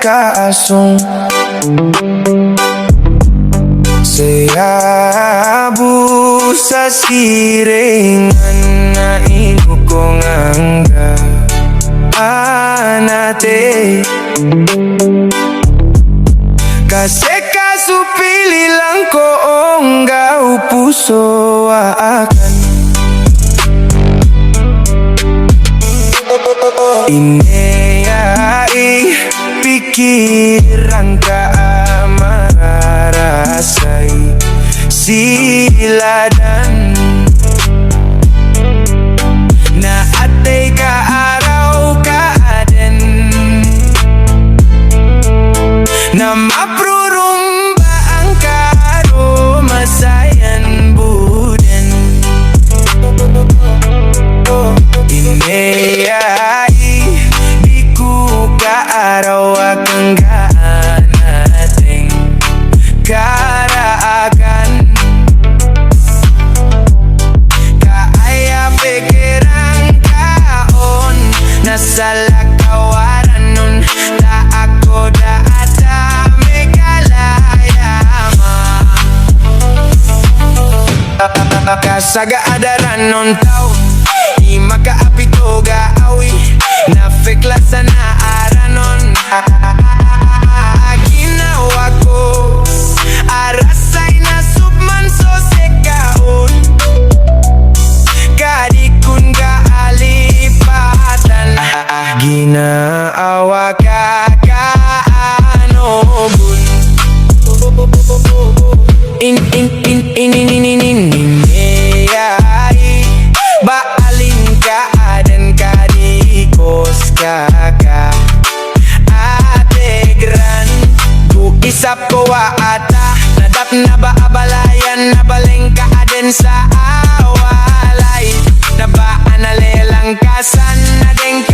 kaasong sayabu sa siringan nga inukong angga anate. Kasi kasupili lang ko ongga puso akan ineyai pikiran ka mararasay siladan na atay ka araw ka aden na maprurumba ang karo masayan buden ineyai di ku ka araw akang gaanating karaagan kaaya pikiran kaon nasa lakawaran nun ta ako daata may kalayama kasaga adaran nun tao di makaapito gaawi na fikla sa naaranon ginawa ko arasay na subman so sekaon kadikun ka alipatan ginaawa ka kaanogun ineyai baalin ka adan kadikos kaka ategran du isap ko ata nadap na ba abalayan na baling ka aden sa awalay na ba analelang kasan na deng